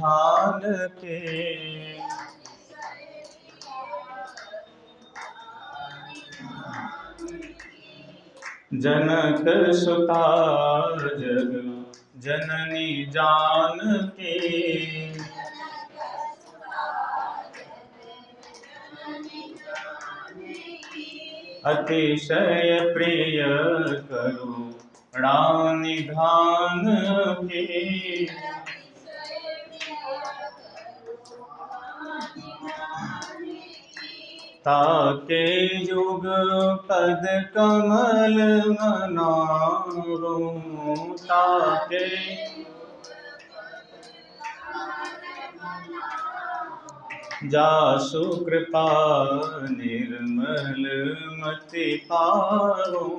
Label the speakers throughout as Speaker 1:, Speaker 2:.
Speaker 1: निधान के। जनक सुता जग जननी जानकी, अतिशय प्रिय करुणा निधान की। ताके युग पद कमल मनाऊं, ताके जासु कृपा निर्मल मति पाऊं।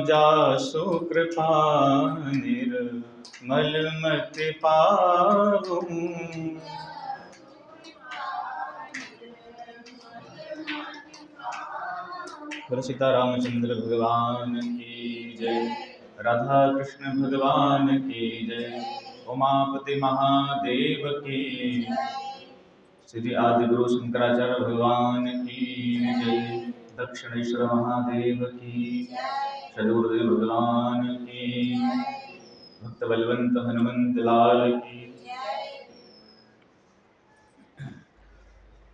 Speaker 1: जासु कृपा निर्मल मति पाऊं। बोलो सीता रामचंद्र भगवान की जय, राधा कृष्ण भगवान की जय, उमापति महादेव की, श्री आदि गुरु शंकराचार्य भगवान की जय, दक्षिणेश्वर महादेव की, सदगुरुदेव भगवान की, भक्त बलवंत हनुमंत लाल की।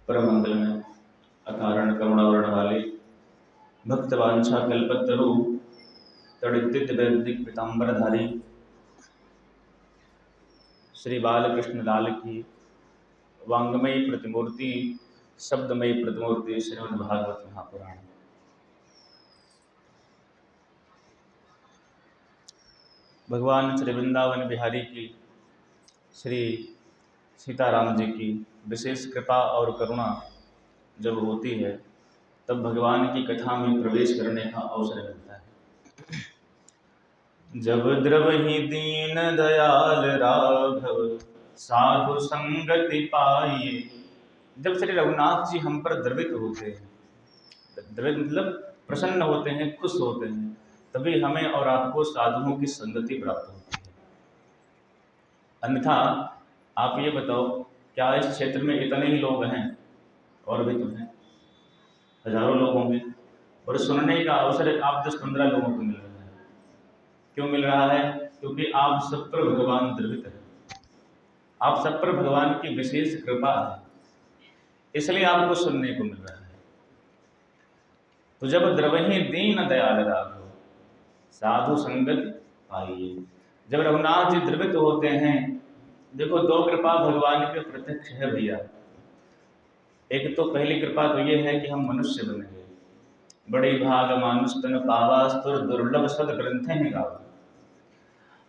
Speaker 1: परम मंगल में अकारण करुणावरण वाले भक्त वांछा कल्पतरु तड़ित वैदिक पीताम्बरधारी श्री बालकृष्ण लाल की वांगमयी प्रतिमूर्ति, शब्दमयी प्रतिमूर्ति श्रीमद् भागवत महापुराण। भगवान श्री वृंदावन बिहारी की, श्री सीताराम जी की विशेष कृपा और करुणा जब होती है तब भगवान की कथा में प्रवेश करने का अवसर मिलता है। जब द्रवहि दीन दयाल राघव साधु संगति पाइए। जब श्री रघुनाथ जी हम पर द्रवित होते हैं, द्रवित मतलब प्रसन्न होते हैं, खुश होते हैं, तभी हमें और आपको साधुओं की संगति प्राप्त होती है। अन्यथा आप ये बताओ, क्या इस क्षेत्र में इतने ही लोग हैं? और भी तो हैं, हजारों लोग होंगे, और सुनने का अवसर आप 10-15 लोगों को मिल रहा है। क्यों मिल रहा है? क्योंकि आप सब पर भगवान द्रवित है, आप सब पर भगवान की विशेष कृपा है, इसलिए आपको सुनने को मिल रहा है। तो जब द्रवहि दीन दयाल राघव साधु संगत पाइए। जब रघुनाथ जी द्रवित होते हैं, देखो दो कृपा भगवान के प्रत्यक्ष है भैया। एक तो पहली कृपा तो ये है कि हम मनुष्य बन गए। बड़े भाग मानुष तन पावा, स्तुर दुर्लभ सद ग्रंथ है गावा।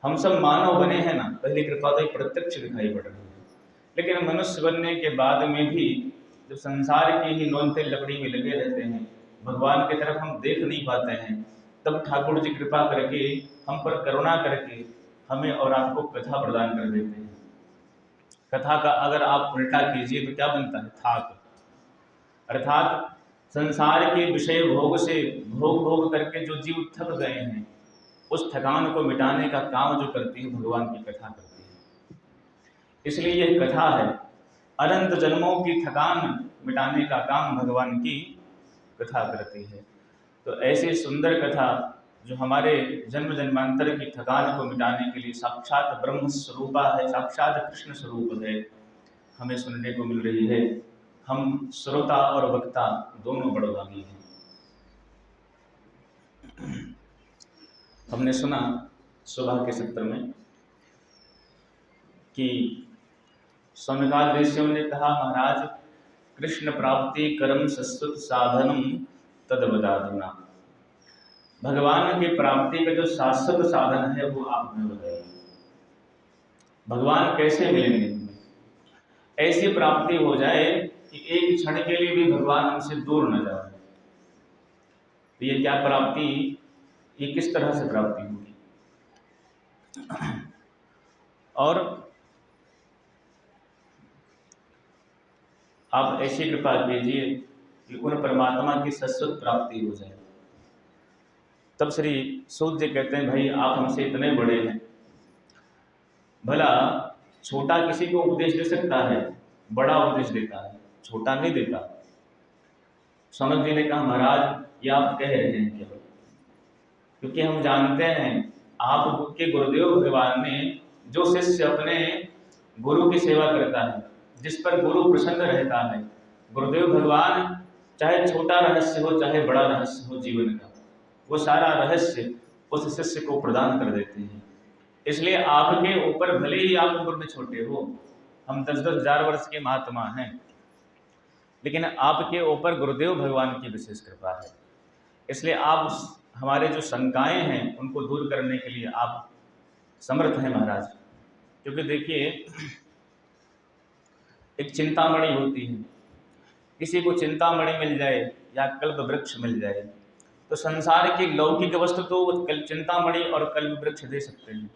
Speaker 1: हम सब मानव बने हैं ना, पहली कृपा तो प्रत्यक्ष दिखाई पड़ रही है। लेकिन मनुष्य बनने के बाद में भी जब संसार की ही नौनते लकड़ी में लगे रहते हैं, भगवान की तरफ हम देख नहीं पाते हैं, तब ठाकुर जी कृपा करके हम पर करुणा करके हमें और आपको कथा प्रदान कर देते हैं। कथा का अगर आप उल्टा कीजिए तो क्या बनता है? थाक। अर्थात संसार के विषय भोग से भोग करके जो जीव थक गए हैं, उस थकान को मिटाने का काम जो करती है भगवान की कथा करती है। इसलिए यह कथा है, अनंत जन्मों की थकान मिटाने का काम भगवान की कथा करती है। तो ऐसी सुंदर कथा जो हमारे जन्म जन्मांतर की थकान को मिटाने के लिए साक्षात ब्रह्म स्वरूपा है, साक्षात कृष्ण स्वरूप है, हमें सुनने को मिल रही है। हम श्रोता और वक्ता दोनों बड़भागी हैं। हमने सुना सुबह के सत्र में कि स्वामिनाथ ऋषियों ने कहा, महाराज कृष्ण प्राप्ति कर्म सस्तुत साधनम तदवदाधुना। भगवान की प्राप्ति का जो शाश्वत साधन है वो आप हमें बताइए। भगवान कैसे मिलेंगे? ऐसी प्राप्ति हो जाए कि एक क्षण के लिए भी भगवान हमसे दूर न जाए। तो ये क्या प्राप्ति, ये किस तरह से प्राप्ति होगी? और आप ऐसी कृपा कीजिए कि उन परमात्मा की शाश्वत प्राप्ति हो जाए। तब श्री सूत जी कहते हैं, भाई आप हमसे इतने बड़े हैं, भला छोटा किसी को उपदेश दे सकता है? बड़ा उपदेश देता है, छोटा नहीं देता। सौनक जी ने कहा, महाराज ये आप कह रहे हैं केवल, क्योंकि हम जानते हैं आपके गुरुदेव भगवान ने जो शिष्य अपने गुरु की सेवा करता है, जिस पर गुरु प्रसन्न रहता है, गुरुदेव भगवान चाहे छोटा रहस्य हो चाहे बड़ा रहस्य हो जीवन का, वो सारा रहस्य उस शिष्य को प्रदान कर देते हैं। इसलिए आपके ऊपर भले ही आप उम्र में छोटे हो, हम 10-10 हजार वर्ष के महात्मा हैं, लेकिन आपके ऊपर गुरुदेव भगवान की विशेष कृपा है। इसलिए आप हमारे जो शंकाएं हैं उनको दूर करने के लिए आप समर्थ हैं महाराज। क्योंकि देखिए, एक चिंतामणि होती है, किसी को चिंतामणि मिल जाए या कल्प वृक्ष मिल जाए तो संसार की लौकिक वस्तु तो चिंतामणि और कल्प वृक्ष दे सकते हैं,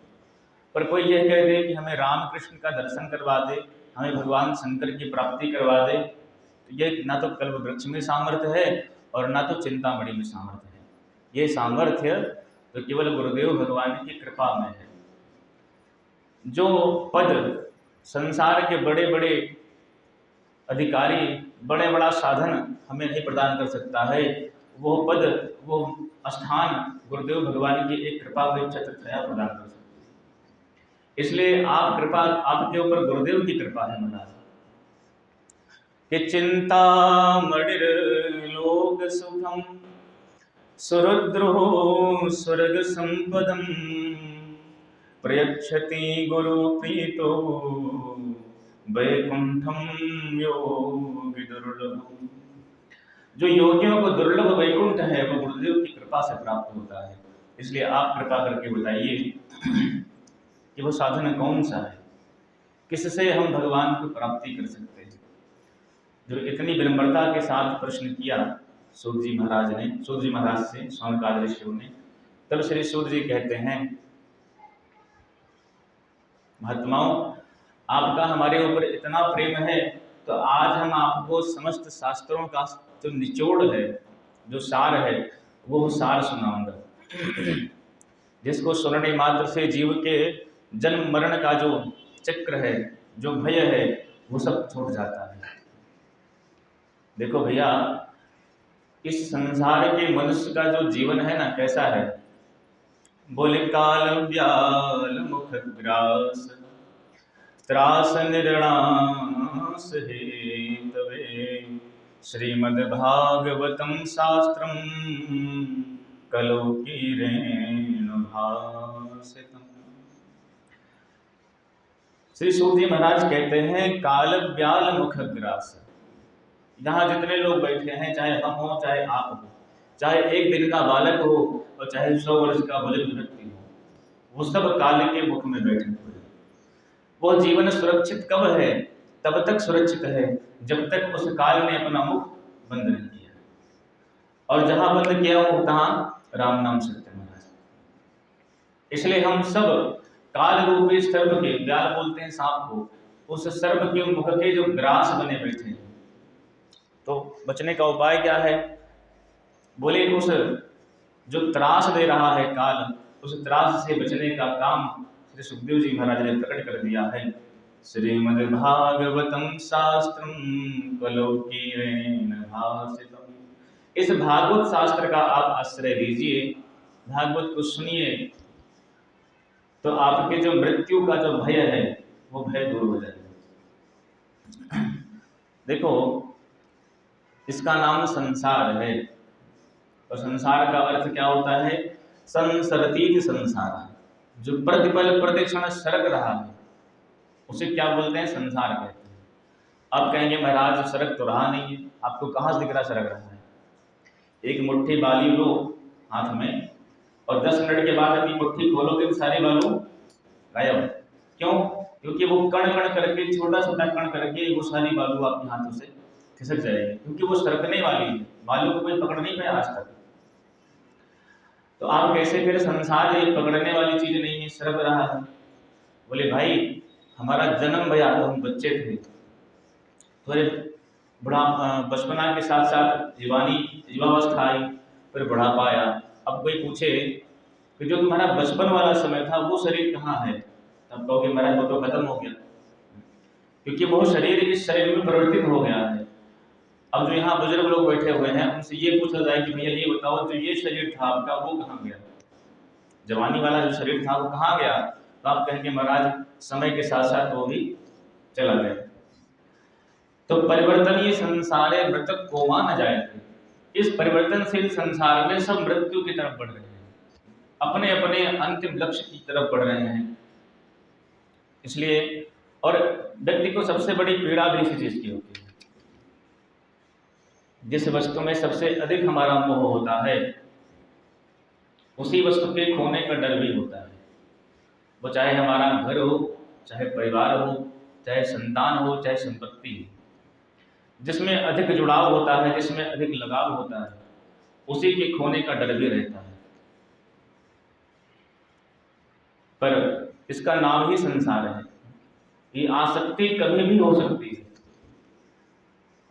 Speaker 1: पर कोई यह कह दे कि हमें रामकृष्ण का दर्शन करवा दे, हमें भगवान शंकर की प्राप्ति करवा दे, तो ये ना तो कल्प वृक्ष में सामर्थ्य है और ना तो चिंतामणि में सामर्थ्य है। ये सामर्थ्य तो केवल गुरुदेव भगवान की कृपा में है। जो पद संसार के बड़े बड़े अधिकारी, बड़े बड़ा साधन हमें नहीं प्रदान कर सकता है, वो पद, वो स्थान गुरुदेव भगवान की एक कृपा में छत्रछाया प्रदान कर सकते हैं। इसलिए आप कृपा, आपके ऊपर गुरुदेव की कृपा है महाराज। कि चिंता मणिर लोक सुखम सुरुद्रो स्वर्ग संपदम प्रयच्छति गुरु प्रीतो वैकुंठम योगी दुर्लभम। जो योगियों को दुर्लभ वैकुंठ है वो गुरुदेव की कृपा से प्राप्त होता है। इसलिए आप कृपा करके बताइए कि वो साधन कौन सा है, किससे हम भगवान को प्राप्ति कर सकते हैं। जो इतनी विनम्रता के साथ प्रश्न किया सूत जी महाराज ने, सूत जी महाराज से शौनकादि ऋषियों ने, तब श्री सूत जी कहते हैं, महात्माओं आपका हमारे ऊपर इतना प्रेम है तो आज हम आपको समस्त शास्त्रों का जो निचोड़ है, जो सार है, वो सार सुनाऊंगा, जिसको सुनने मात्र से जीव के जन्म मरण का जो चक्र है, जो भय है, वो सब छूट जाता है। देखो भैया, इस संसार के मनुष्य का जो जीवन है ना, कैसा है? बोले काल व्याल मुख ग्रास त्रास निर्णास हेतवे श्रीमद्भागवतम शास्त्रम कलो कीरेण भासितम। श्री सूत जी महाराज कहते हैं, काल व्याल मुख ग्रास। यहाँ जितने लोग बैठे हैं, चाहे हम हो चाहे आप हो, चाहे एक दिन का बालक हो और चाहे 100 वर्ष का बुजुर्ग व्यक्ति हो, वो सब काल के मुख में बैठे हुए हैं। वो जीवन सुरक्षित कब है? तब तक सुरक्षित है जब तक उस काल ने अपना मुख बंद नहीं किया, और जहां बंद किया हो तहां राम नाम सत्य महाराज। इसलिए हम सब काल रूपी सर्प के, व्याल बोलते हैं सांप को, उस सर्प के मुख के जो ग्रास बने बैठे हैं, तो बचने का उपाय क्या है? बोले उस जो त्रास दे रहा है काल, उस त्रास से बचने का काम श्री सुखदेव जी महाराज ने प्रकट कर दिया है। श्रीमद्भागवतम शास्त्रम कलो कीरेण भासितम। इस भागवत शास्त्र का आप आश्रय लीजिए, भागवत को सुनिए, तो आपके जो मृत्यु का जो भय है वो भय दूर हो जाएगा। देखो, इसका नाम संसार है, और संसार का अर्थ क्या होता है? संसरती संसार, जो प्रतिपल प्रतिक्षण सरक रहा है उसे क्या बोलते हैं? संसार कहते हैं। अब कहेंगे महाराज सरक तो रहा नहीं है, आपको कहाँ से दिख रहा सरक रहा है? एक मुट्ठी बाली लो हाथ में और 10 मिनट के बाद अपनी मुट्ठी खोलोगे तो सारे बालू गायब। क्यों? क्योंकि वो कण कण करके, छोटा छोटा कण करके वो सारी बालू आपके हाथों से खिसक जाएगी, क्योंकि वो सरकने वाली है, बालू को कोई पकड़ नहीं पाया आज तक। तो आप कैसे फिर संसार ये पकड़ने वाली चीज नहीं है, सरक रहा है? बोले भाई हमारा जन्म भया तो हम बच्चे थे, थोड़े बड़ा बचपना के साथ साथ युवावस्था आई, फिर बुढ़ापा आया, अब कोई पूछे कि जो तुम्हारा बचपन वाला समय था वो शरीर कहाँ है, तब कहोगे महाराज वो तो खत्म हो गया, क्योंकि वो शरीर इस शरीर में परिवर्तित हो गया है। अब जो यहाँ बुजुर्ग लोग बैठे हुए हैं उनसे ये पूछा जाए कि भैया ये बताओ जो ये शरीर था आपका वो कहाँ गया, जवानी वाला जो शरीर था वो कहाँ गया, तो आप कहेंगे महाराज समय के साथ साथ वो भी चला गया। तो परिवर्तनीय संसारे मृतक कोमा न जाए, इस परिवर्तनशील संसार में सब मृत्यु की तरफ बढ़ रहे हैं, अपने अपने अंतिम लक्ष्य की तरफ बढ़ रहे हैं। इसलिए और व्यक्ति को सबसे बड़ी पीड़ा भी इसी चीज की होती है, जिस वस्तु में सबसे अधिक हमारा मोह होता है उसी वस्तु के खोने का डर भी होता है। वो चाहे हमारा घर हो, चाहे परिवार हो, चाहे संतान हो, चाहे संपत्ति हो, जिसमें अधिक जुड़ाव होता है, जिसमें अधिक लगाव होता है, उसी के खोने का डर भी रहता है। पर इसका नाम ही संसार है। ये आसक्ति कभी भी हो सकती है।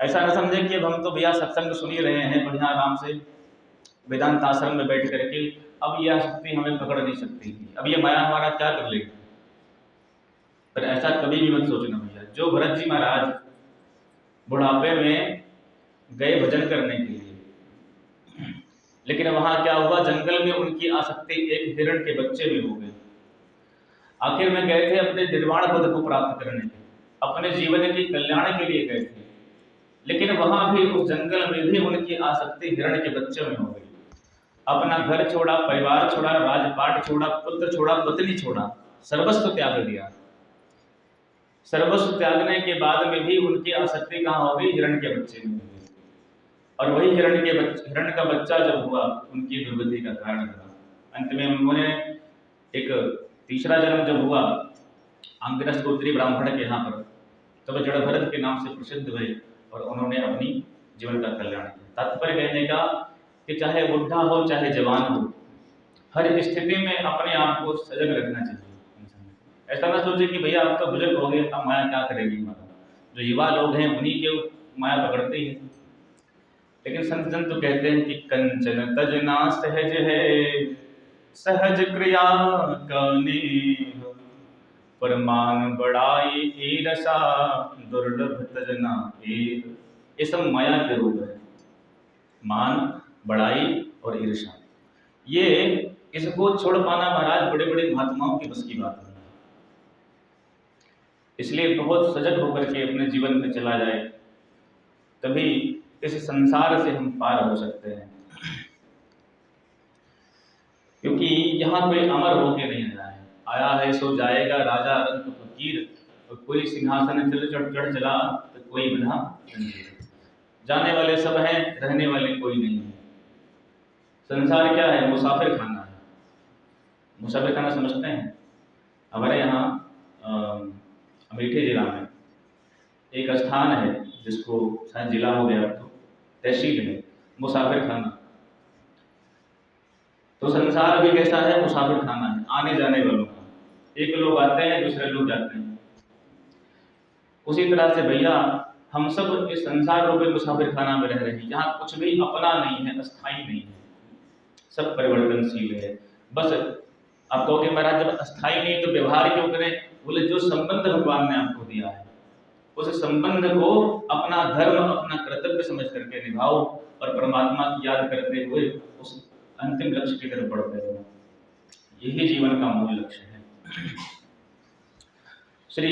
Speaker 1: ऐसा न समझें कि अब हम तो भैया सत्संग सुन ही रहे हैं बढ़िया आराम से वेदांत आश्रम में बैठ करके, अब ये आसक्ति हमें पकड़ नहीं सकती, अब ये माया हमारा क्या कर लेगी। पर ऐसा कभी भी मत सोचना भैया। जो भरत जी महाराज बुढ़ापे में गए भजन करने के लिए, लेकिन वहां क्या हुआ, जंगल में उनकी आसक्ति एक हिरण के बच्चे में हो गई। आखिर में गए थे अपने निर्वाण पद को प्राप्त करने के, अपने जीवन के कल्याण के लिए गए थे, लेकिन वहां भी उस जंगल में भी उनकी आसक्ति हिरण के बच्चे में हो गई। अपना घर छोड़ा, परिवार छोड़ा, राजपाट छोड़ा, पुत्र छोड़ा, पत्नी छोड़ा, सर्वस्व त्याग दिया। सर्वस्व त्यागने के बाद में भी उनकी आसक्ति कहाँ हो गई, हिरण के बच्चे में हो गई। और वही हिरण का बच्चा जब हुआ उनकी दुर्गति का कारण बना। अंत में उन्होंने एक तीसरा जन्म जब हुआ अंगिरस गोत्री ब्राह्मण के यहाँ पर, तब जड़ भरत के नाम से प्रसिद्ध हुए और उन्होंने अपनी जीवन का कल्याण किया। तात्पर्य कहने का कि चाहे बुढ़ा हो चाहे जवान हो, हर स्थिति में अपने आप को सजग रखना चाहिए। ऐसा ना सोचे कि भैया अब तो बुजुर्ग हो गए, अब माया क्या करेगी हमारा। जो युवा लोग हैं उन्हीं के माया पकड़ते ही। लेकिन संत जन तो कहते हैं कि कंचन तजना सहज है, सहज क्रिया करने परमान बड़ाई ईरसा दुर्लभ तजना। ये सब माया के रूप है, मान, बड़ाई और ईर्षा। ये इसको छोड़ पाना महाराज बड़े बड़े महात्माओं की बस की बात नहीं है। इसलिए बहुत सजग होकर के अपने जीवन में चला जाए, तभी इस संसार से हम पार हो सकते हैं। क्योंकि यहाँ कोई अमर होके नहीं आया है, आया है सो जाएगा राजा रंग फकीर। और कोई सिंहासन चढ़ चला तो कोई बना जंजीर। जाने वाले सब हैं, रहने वाले कोई नहीं है। संसार क्या है, मुसाफिर खाना है। मुसाफिर खाना समझते हैं? हमारे यहाँ अमेठी जिला में एक स्थान है जिसको शायद जिला हो गया, तो तहसील है, मुसाफिर खाना। तो संसार भी कैसा है, मुसाफिर खाना है, आने जाने वालों का। एक लोग आते हैं, दूसरे लोग जाते हैं। उसी तरह से भैया हम सब इस संसार रूपी मुसाफिर खाना में रह रहे हैं, जहाँ कुछ भी अपना नहीं है, अस्थाई नहीं है, सब परिवर्तनशील है। बस आप कहोगे महाराज जब अस्थाई नहीं तो व्यवहार क्यों करें? बोले जो संबंध भगवान ने आपको दिया है उस संबंध को अपना धर्म, अपना कर्तव्य समझ करके निभाओ और परमात्मा की याद करते हुए उस अंतिम लक्ष्य की तरफ बढ़ते रहो। यही जीवन का मूल लक्ष्य है। श्री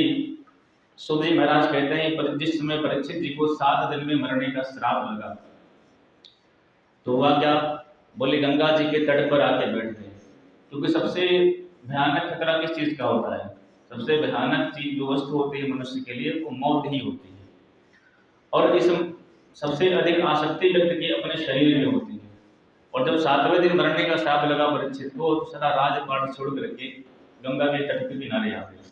Speaker 1: सुध जी महाराज कहते हैं जिस समय परीक्षित जी को 7 दिन में मरने का श्राप लगा तो हुआ क्या? बोले गंगा जी के तट पर आके बैठ गए, क्योंकि सबसे भयानक खतरा किस चीज का होता है? सबसे भयानक चीज जो वस्तु होती है मनुष्य के लिए वो मौत ही होती है। और इस सबसे अधिक आसक्ति व्यक्ति की अपने शरीर में होती है। और जब 7वें दिन मरने का श्राप लगा परीक्षित को, सारा राजपाट छोड़ करके गंगा के तट के किनारे आ गए।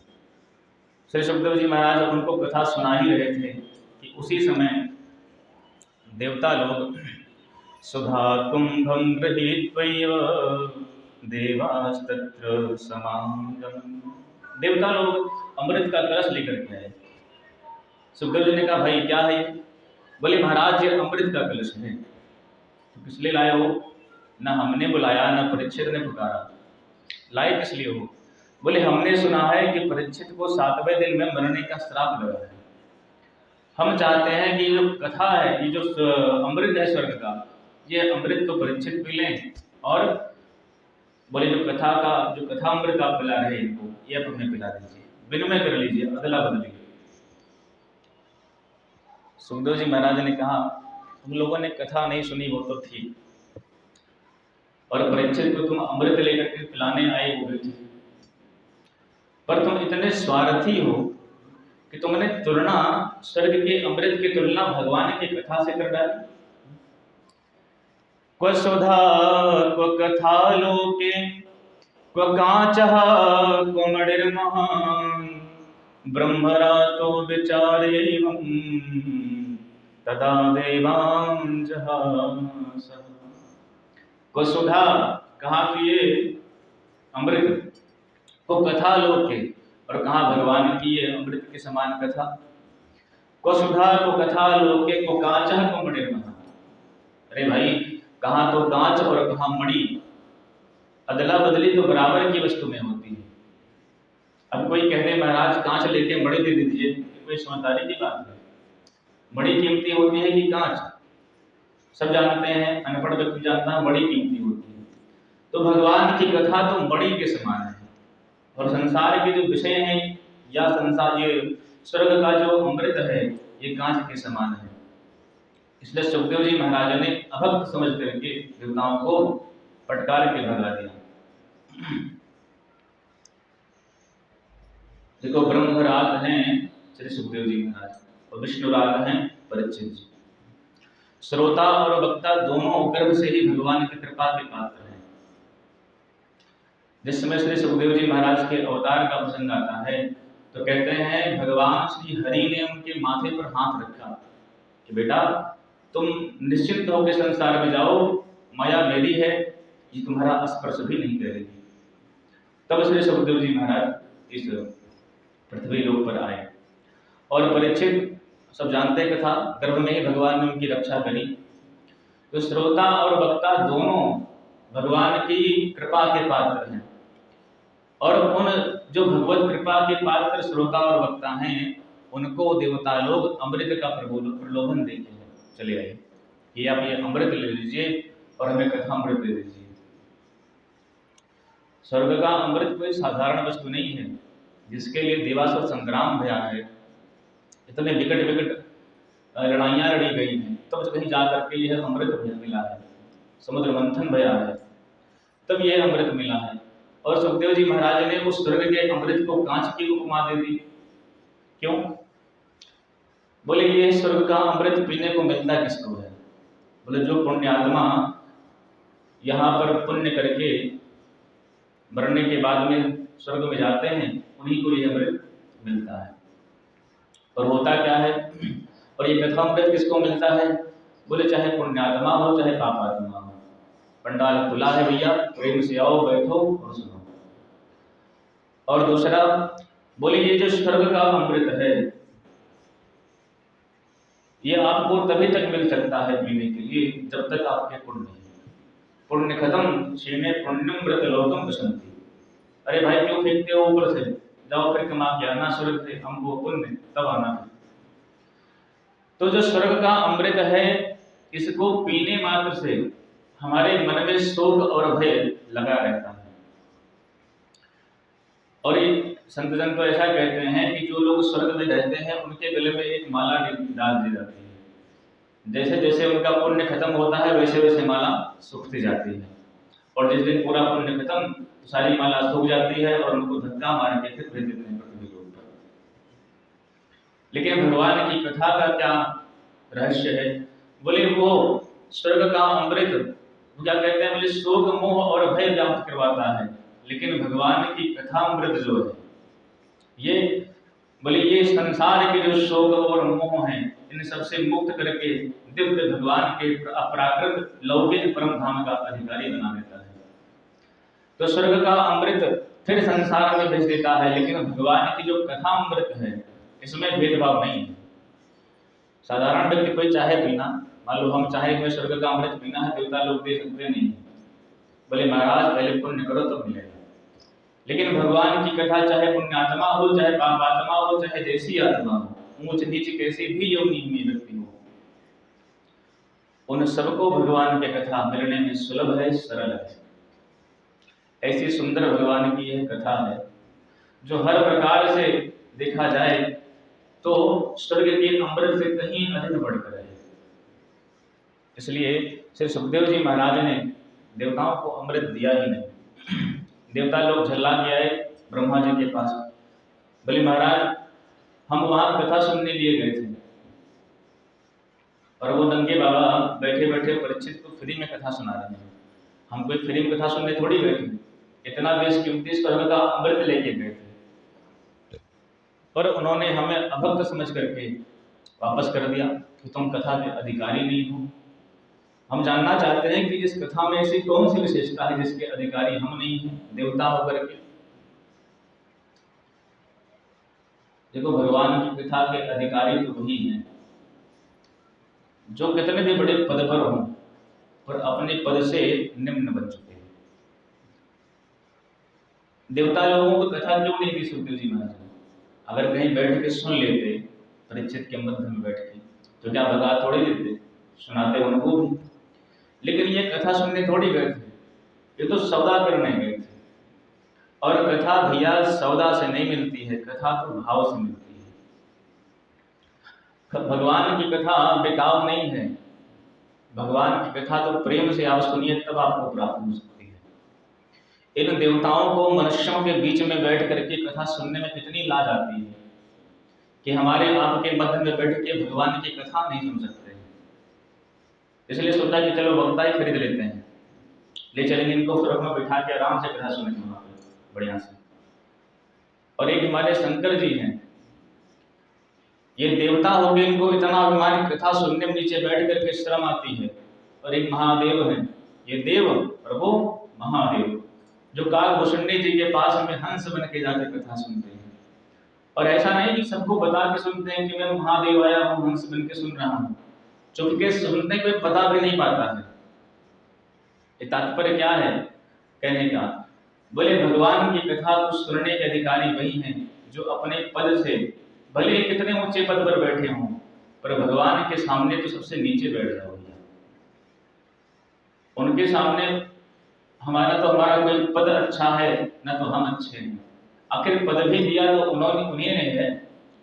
Speaker 1: श्री सुखदेव जी महाराज उनको कथा सुना ही रहे थे कि उसी समय देवता लोग सुधा कुंभम गृहीत्वैव देवास्तत्र समागमन्। देवता लोग अमृत का कलश लेकर के आए। सुखदेव जी ने कहा भाई क्या है ये? बोले महाराज ये अमृत का कलश है। तो किस लिए लाए हो? न हमने बुलाया न परीक्षित ने पुकारा। लाए किस लिए हो? बोले हमने सुना है कि परीक्षित को 7वें दिन में मरने का श्राप लगा है। हम चाहते हैं कि ये जो कथा है, ये जो अमृत है स्वर्ग का, ये अमृत तो परीक्षित पी लें, और बोले जो कथा अमृत आप पिला रहे हैं इनको, ये आप हमें पिला दीजिए, विनिमय कर लीजिए, अदला बदली। सुखदेव जी महाराज ने कहा तुम लोगों ने कथा नहीं सुनी वो तो थी, और परीक्षित को तुम अमृत लेकर के पिलाने आए वो भी थे, पर तुम इतने स्वार्थी हो कि तुमने तुलना स्वर्ग के अमृत की तुलना भगवान की कथा से कर डाली। क्व सुधा क्व कथा लोके क्व कांचः क्व मणिर्महान् ब्रह्मरातो विचारेवं तदा देवान् जहासः। क्व सुधा कहा कि ये अमृत, को कथा लोके, और कहा भगवान की ये अमृत के समान कथा। को सुधा को कथा लोके को कांचः को मणिर्महान्। अरे भाई, कहाँ तो कांच और कहाँ मणि, अदला बदली तो बराबर की वस्तु में होती है। अब कोई कह दे महाराज कांच लेके मणि दे दीजिए, कोई समझदारी की बात है? मणि कीमती होती है कि कांच? सब जानते हैं, अनपढ़ व्यक्ति जानता है मणि कीमती होती है। तो भगवान की कथा तो मणि के समान है, और संसार के जो विषय हैं या संसार, ये स्वर्ग का जो अमृत है, ये कांच के समान है। इसलिए सुखदेव जी महाराज ने अभक्त समझ करके देवताओं को फटकार के भगा दिया। देखो, ब्रह्मराज हैं श्री सुखदेव जी महाराज, और विष्णुराज हैं परीक्षित जी। श्रोता और वक्ता दोनों गर्भ से ही भगवान की कृपा के पात्र हैं। जिस समय श्री सुखदेव जी महाराज के अवतार का प्रसंग आता है, तो कहते हैं भगवान श्री हरि ने उनके माथे पर हाथ रखा कि बेटा तुम निश्चिंत होकर संसार में जाओ, माया मेरी है, ये तुम्हारा स्पर्श भी नहीं करेगी। तब श्री सुखदेव जी महाराज इस पृथ्वी लोक पर आए, और परीक्षित सब जानते कथा, गर्भ में ही भगवान ने उनकी रक्षा करी। तो श्रोता और वक्ता दोनों भगवान की कृपा के पात्र हैं, और उन जो भगवत कृपा के पात्र श्रोता और वक्ता हैं, उनको देवता लोग अमृत का प्रलोभन देते हैं, चले आए ये आप ये अमृत ले लीजिए और हमें कथा अमृत दे दीजिए। स्वर्ग का अमृत कोई साधारण वस्तु नहीं है, जिसके लिए देवासुर संग्राम भया है, इतने विकट विकट लड़ाइयां लड़ी गई हैं, तब कहीं जा करके यह अमृत मिला है, समुद्र मंथन भया है, तब यह अमृत मिला है। और सुखदेव जी महाराज ने उस स्वर्ग के अमृत को कांच की उपमा दे दी। क्यों? बोले ये स्वर्ग का अमृत पीने को मिलता किसको है? बोले जो पुण्यात्मा यहाँ पर पुण्य करके मरने के बाद में स्वर्ग में जाते हैं, उन्हीं को ये अमृत मिलता है। और होता क्या है, और ये कथा अमृत किसको मिलता है? बोले चाहे पुण्यात्मा हो चाहे पापात्मा हो, पंडाल खुला है भैया, प्रेम से आओ, बैठो और सुनो। और दूसरा, बोले ये जो स्वर्ग का अमृत है, ये आपको तभी तक मिल सकता है पीने के लिए जब तक आपके पुण्य है। पुण्य खत्म छीने पुण्यम व्रत लोकम बसंती। अरे भाई क्यों फेंकते हो ऊपर से, जाओ फिर कमा के आना स्वर्ग से, हमको पुण्य तब आना है। तो जो स्वर्ग का अमृत है, इसको पीने मात्र से हमारे मन में शोक और भय लगा रहता है। और ये संत जन तो ऐसा कहते हैं कि जो लोग स्वर्ग में रहते हैं उनके गले में एक माला डाल दी जाती है। जैसे जैसे उनका पुण्य खत्म होता है वैसे वैसे माला सूखती जाती है, और जिस दिन पूरा पुण्य खत्म तो सारी माला सूख जाती है और उनको धक्का मार के फिर भेज देते हैं पृथ्वी लोक पर। लेकिन भगवान की कथा का क्या रहस्य है? बोले वो स्वर्ग का अमृत क्या कहते हैं, बोले शोक मोह और भय व्याप्त करवाता है, लेकिन भगवान की कथा अमृत जो है ये, बोले ये संसार के जो शोक और मोह हैं इन सबसे मुक्त करके दिव्य भगवान के अपराकृत लौकिक परम धाम का अधिकारी बना देता है। तो स्वर्ग का अमृत फिर संसार में भेज देता है, लेकिन भगवान की जो कथा अमृत है इसमें भेदभाव नहीं है। साधारण व्यक्ति कोई चाहे पीना, मान लो हम चाहे हमें स्वर्ग का अमृत पीना है, देवता लोग दे सकते नहीं, बोले महाराज पहले पुण्य करो तो मिलेगा। लेकिन भगवान की कथा चाहे पुण्यात्मा हो चाहे पापात्मा हो चाहे जैसी आत्मा हो, ऊंच नीच कैसी भी योनि में व्यक्ति हो, उन सबको भगवान की कथा मिलने में सुलभ है, सरल है। ऐसी सुंदर भगवान की यह कथा है जो हर प्रकार से देखा जाए तो स्वर्ग के अमृत से कहीं अधिक बढ़कर है। इसलिए श्री सुखदेव जी महाराज ने देवताओं को अमृत दिया ही नहीं। देवता लोग झल्ला के आए ब्रह्मा जी के पास, बोले महाराज हम वहां कथा सुनने लिए गए थे और वो नंगे बाबा बैठे बैठे परीक्षित को फ्री में कथा सुना रहे हैं। हम कोई फ्री में कथा सुनने थोड़ी गए थे, इतना बेशकीमती स्वर्ग का अमृत लेके गए थे, पर उन्होंने हमें अभक्त समझ करके वापस कर दिया कि तुम कथा के अधिकारी नहीं हो। हम जानना चाहते हैं कि इस कथा में ऐसी कौन सी विशेषता है जिसके अधिकारी हम नहीं हैं, देवता होकर के। देखो भगवान की कथा के अधिकारी तो वही हैं जो कितने भी बड़े पद पर हों पर अपने पद से निम्न बन चुके हैं। देवता लोगों को कथा क्यों नहीं दी सुखदेव जी महाराज? अगर कहीं बैठ के सुन लेते परीक्षित के मध्य में बैठ के तो क्या भगा थोड़ी देते, सुनाते उनको भी। लेकिन ये कथा सुनने थोड़ी गए थे, ये तो सौदा करने गए थे। और कथा भैया सौदा से नहीं मिलती है, कथा तो भाव से मिलती है। भगवान की कथा बेकाव नहीं है, भगवान की कथा तो प्रेम से आप सुनिए तब आपको प्राप्त हो सकती है। इन देवताओं को मनुष्यों के बीच में बैठ करके कथा सुनने में इतनी लाज आती है कि हमारे आपके मध्य में बैठ के भगवान की कथा नहीं सुन सकते। इसलिए सोचा कि चलो वक्ता ही खरीद लेते हैं, ले चलेंगे इनको सुरख में बिठा के आराम से कथा सुनेंगे वहां पे बढ़िया से। और एक हमारे शंकर जी हैं, ये देवता हो गए, इनको इतना अभिमान कथा सुनने में नीचे बैठ करके शर्म आती है। और एक महादेव हैं, ये देव और वो महादेव जो कालभूषणी जी के पास में हंस बन के जाकर कथा सुनते हैं। और ऐसा नहीं कि सबको बता के सुनते हैं कि मैं महादेव आया हूँ हंस बन के सुन रहा हूँ, चुपके सुनने कोई पता भी नहीं पाता है। ये तात्पर्य क्या है कहने का? बोले भगवान की कथा को सुनने के अधिकारी वही हैं जो अपने पद से भले कितने ऊंचे पद पर बैठे हों पर भगवान के सामने तो सबसे नीचे बैठ जाओ। उनके सामने हमारा कोई पद अच्छा है ना तो हम अच्छे हैं। आखिर पद भी दिया तो उन्हें नहीं है,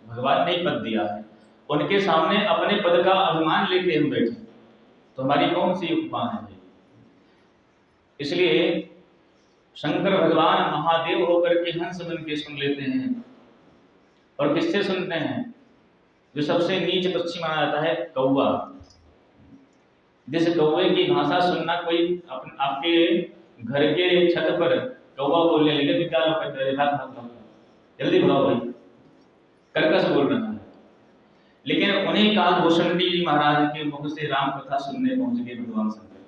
Speaker 1: भगवान ने ही पद दिया है। उनके सामने अपने पद का अभिमान लेके हम बैठे तो हमारी कौन सी उपमा है? इसलिए शंकर भगवान महादेव होकर के हंस बन के सुन लेते हैं। और किससे सुनते हैं? जो सबसे नीच पक्षी माना जाता है, कौवा। जिस कौवे की भाषा सुनना कोई आपके घर के छत पर कौवा बोलने लगे तो क्या लोग कहते हैं जल्दी भगाओ भाई, कर्कश बोल रहा है। लेकिन उन्हीं कालभूषण जी महाराज के मुख से राम कथा सुनने पहुंच गए भगवान शंकर।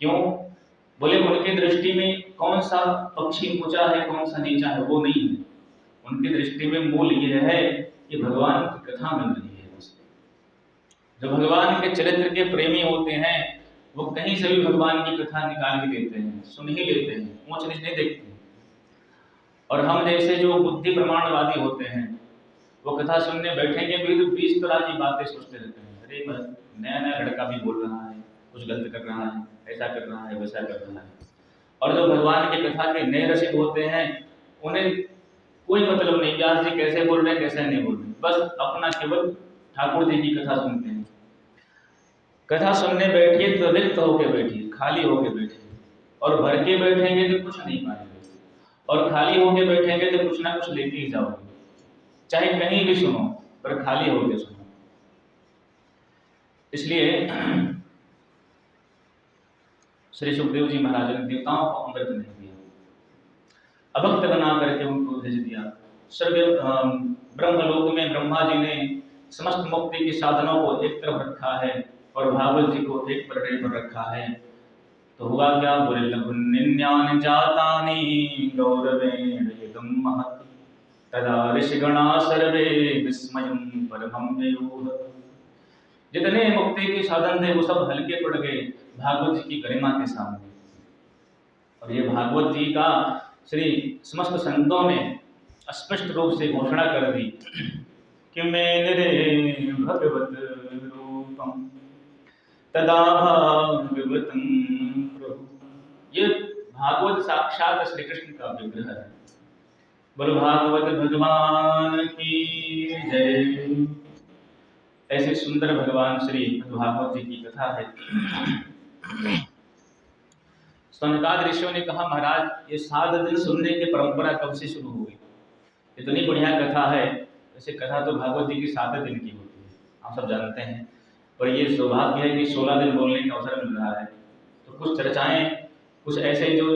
Speaker 1: क्यों? बोले उनकी दृष्टि में कौन सा पक्षी ऊंचा है कौन सा नीचा है वो नहीं है, उनकी दृष्टि में मूल यह है कि भगवान की कथा मिल रही है। जो भगवान के चरित्र के प्रेमी होते हैं वो कहीं से भी भगवान की कथा निकाल के देते हैं, सुन ही लेते हैं, ऊंच नीच नहीं देखते। और हम जैसे जो बुद्धि प्रमाणवादी होते हैं वो कथा सुनने बैठेंगे भी तो 20 तरह की बातें सोचते रहते हैं। अरे नया नया लड़का भी बोल रहा है, कुछ गलत कर रहा है, ऐसा कर रहा है वैसा कर रहा है। और जो भगवान की कथा के नए रसिक होते हैं उन्हें कोई मतलब नहीं व्यास जी कैसे बोल रहे हैं कैसे नहीं बोल रहे, बस अपना केवल ठाकुर जी की कथा सुनते हैं। कथा सुनने बैठिए तो रिक्त होके बैठिए, खाली होके बैठिए। और भर के बैठेंगे तो कुछ नहीं पाएंगे, और खाली होके बैठेंगे तो कुछ ना कुछ लेके ही जाओगे। चाहे कहीं भी सुनो पर खाली होके सुनो। इसलिए श्री सुखदेव जी महाराज ने देवताओं को अमृत नहीं दिया, अभक्त बना करके उनको भेज दिया। स्वर्ग ब्रह्मलोक में ब्रह्मा जी ने समस्त मुक्ति के साधनों को एक तरफ रखा है और भागवत जी को एक पर रखा है। तो हुआ क्या? बोले लघुन्निन्यानि जातानि गौरवेण यदं महत् तदा ऋषिगणा सर्वे विस्मयं परमं ययुः। जितने मुक्ति के साधन थे वो सब हल्के पड़ गए भागवत जी की गरिमा के सामने। और ये भागवत जी का श्री समस्त संतों ने स्पष्ट रूप से घोषणा कर दी कि मैंने रे भगवत रूपम तदा भागवतम प्रभु। ये भागवत साक्षात श्री कृष्ण का विग्रह है। बोलो भागवत भगवान की जय। ऐसे सुंदर भगवान श्री भागवत जी की कथा है। सनकादि ऋषियों ने कहा महाराज ये 7 दिन सुनने की परंपरा कब से शुरू हुई? इतनी बढ़िया कथा है। वैसे कथा तो भागवत जी की 7 दिन की होती है, आप सब जानते हैं, पर ये सौभाग्य है कि 16 दिन बोलने का अवसर मिल रहा है। तो कुछ चर्चाएं, कुछ ऐसे जो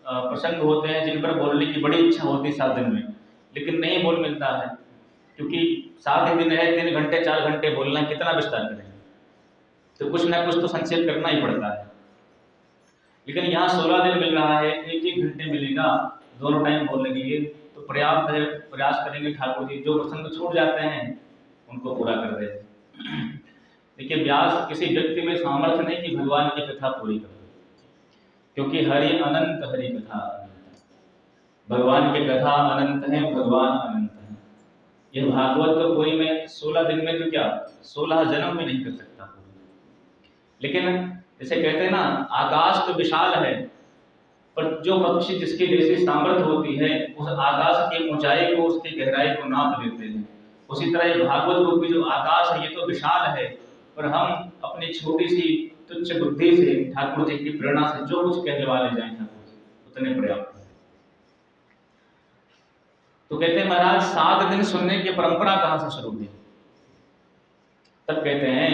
Speaker 1: प्रसंग होते हैं जिन पर बोलने की बड़ी इच्छा होती है 7 दिन में, लेकिन नहीं बोल मिलता है, क्योंकि 7 दिन है, 3 घंटे 4 घंटे बोलना, कितना विस्तार करेंगे, तो कुछ ना कुछ तो संक्षेप करना ही पड़ता है। लेकिन यहाँ 16 दिन मिल रहा है, 1-1 घंटे मिलेगा दोनों टाइम बोलने के लिए, तो पर्याप्त है। प्रयास करेंगे ठाकुर जी जो प्रसंग छूट जाते हैं उनको पूरा कर दे। देखिए व्यास किसी व्यक्ति में सामर्थ्य नहीं कि भगवान की कथा पूरी कर दे, क्योंकि हरि अनंत, हरि कथा अनंत, भगवान की कथा अनंत है, भगवान अनंत है। यह भागवत तो पूरी में 16 दिन में तो क्या 16 जन्म में नहीं कर सकता पूरी। लेकिन जैसे कहते हैं ना, आकाश तो विशाल है, पर जो पक्षी जिसकी जैसी सामर्थ्य होती है उस आकाश की ऊंचाई को, उसकी गहराई को नाप लेते हैं। उसी तरह ये भागवत रूपी जो आकाश है ये तो विशाल है, पर हम अपनी छोटी सी तुच्छ बुद्धि से ठाकुर जी की प्रेरणा से जो कुछ कहने वाले जाए ठाकुर जी उतने पर्याप्त है। तो कहते हैं महाराज 7 दिन सुनने की परंपरा कहां से शुरू हुई? तब कहते हैं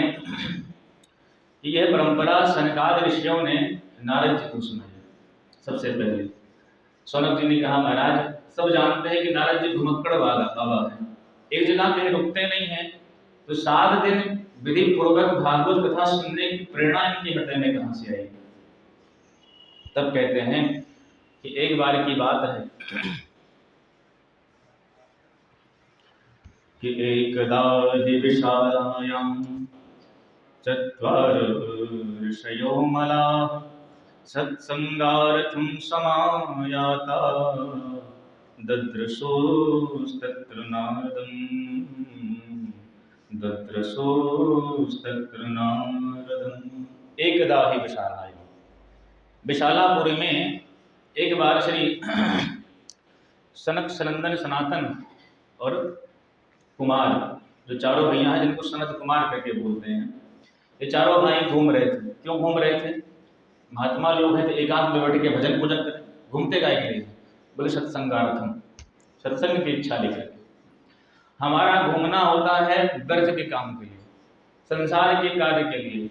Speaker 1: कि यह परंपरा सनकादि ऋषियों ने नारद जी को सुनाई। सबसे पहले सौनक जी ने कहा महाराज सब जानते हैं कि नारद जी घुमक्कड़ बाबा है, एक जगह कहीं रुकते नहीं है, तो 7 दिन विधि पूर्वक भागवत कथा सुनने की प्रेरणा इनके हृदय में कहां से आई? तब कहते हैं कि एक बार की बात है कि एकदा हि विशालायां चत्वार ऋषयो मलाः सत्संगार्थं समायाता ददृशोस्तत्र नारदम्, ददृशोस्तत्र नारदम्। एकदा हि विशालायां, विशालापुरी में एक बार श्री सनक सनंदन सनातन और कुमार, जो चारों भैया हैं जिनको सनत कुमार करके बोलते हैं, ये चारों भाई घूम रहे थे। क्यों घूम रहे थे? महात्मा लोग हैं तो एकांत में बैठ के भजन पूजन करें, घूमते गाय के लिए? बोले सत्संगार्थम, सत्संग की इच्छा लेकर। हमारा घूमना होता है गर्ज के काम के लिए, संसार के कार्य के लिए,